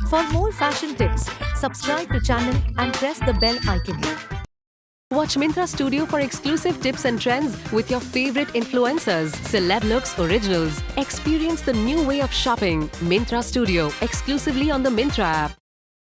For more fashion tips, subscribe to channel and press the bell icon. Watch Myntra Studio for exclusive tips and trends with your favorite influencers, celeb looks, originals. Experience the new way of shopping. Myntra Studio, exclusively on the Myntra app.